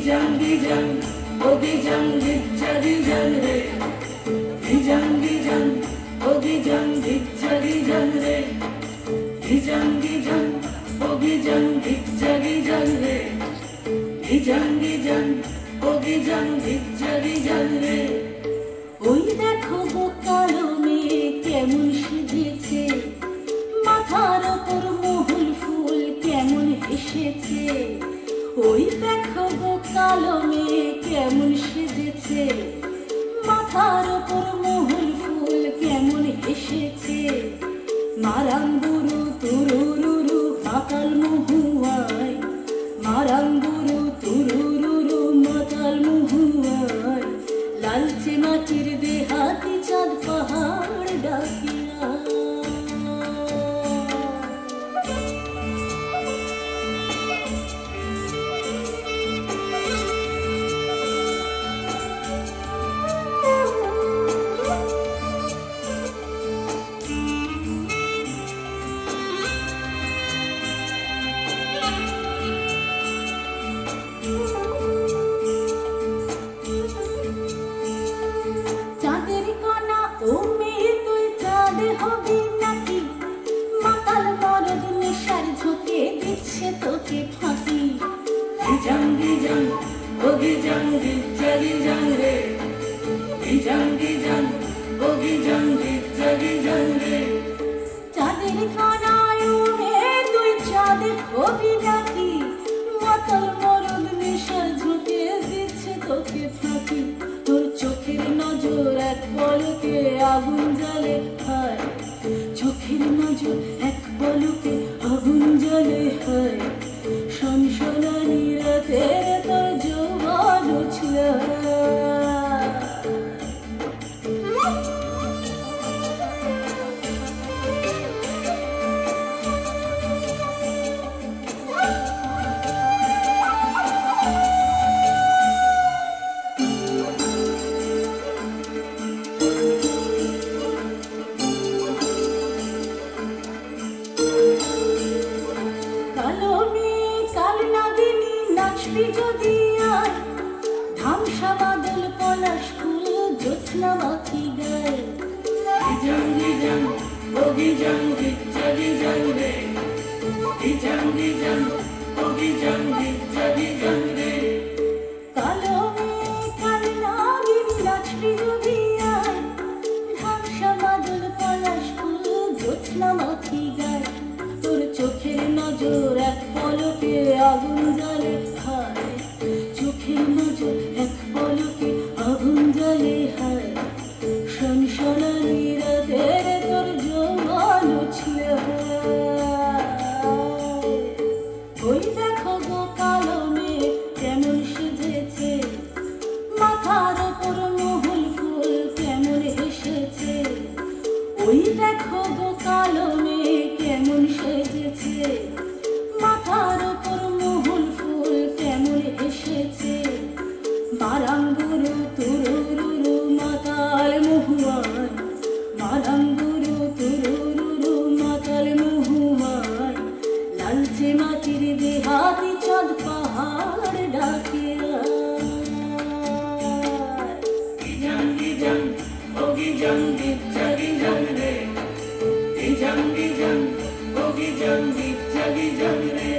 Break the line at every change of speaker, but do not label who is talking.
gijang, oh gijang, gijang re. Gijang, oh gijang, gijang re. Gijang, oh gijang, gijang re. Gijang, oh gijang, gijang re.
ওই দেখো গো কালো মেয়ে কেমন সেজেছে, মাথার ওপর মহুল ফুল কেমন হেসেছে। ওই দেখো গো কালো মেয়ে কেমন সেজেছে, মাথার ওপর মহুল ফুল কেমন হেসেছে। মারাঙ্গুরু তুরুরুরু মাতাল মহুয়ায়, মারাঙ্গুরু তুরুরুরু মাতাল মহুয়ায়। লালচে মাটির দেহাতি চাঁদ পাহাড় ডাকিয়া।
Gijang, oh gijang, gijang re. Gijang, oh gijang, gijang re.
চাঁদের কানায় উড়ে তুই চাঁদের ছবি নাকি, মাতাল মরদ নেশা ঝুঁকে দিচ্ছে তোকে ফাঁকি। তোর চোখের নজর এক পলকে আগুন জ্বালে হয়, চোখের নজর এক পলকে আগুন জ্বালে হয়। শনশনানি রাতে তোর যৌবন উছল। যদি আয় ধামসা বাদল পলাশ ফুল জ্যোৎস্না মাখি গায়।
Gijang, oh gijang, gijang re. Gijang, oh gijang, gijang re.
কালো মেয়ে কাল নাগিন নাচবি যদি আয়, ধামসা বাদল পলাশ ফুল জ্যোৎস্না মাখি গায়। তোর চোখের নজর এক পলকে আগুন জ্বালে হয়, চোখের নজর এক পলকে আগুন জ্বালে হয়। শনশনানি রাতের তোর যৌবন উছল। ওই দেখো গো কালো মেয়ে কেমন সেজেছে, মাথার ওপর মহুল ফুল কেমন হেসেছে। ওই দেখো গো কালো মেয়ে কেমন সেজেছে, মাথার ওপর মহুল ফুল কেমন হেসেছে। মারাঙ্গুরু তুরুরুরু মাতাল মহুয়ায়, মারাঙ্গুরু তুরুরুরু মাতাল মহুয়ায়। লালচে মাটির দেহাতি চাঁদ পাহাড় ডাকিয়া।
Gijang, oh gijang, gijang re. Gijang, oh gijang, gijang re.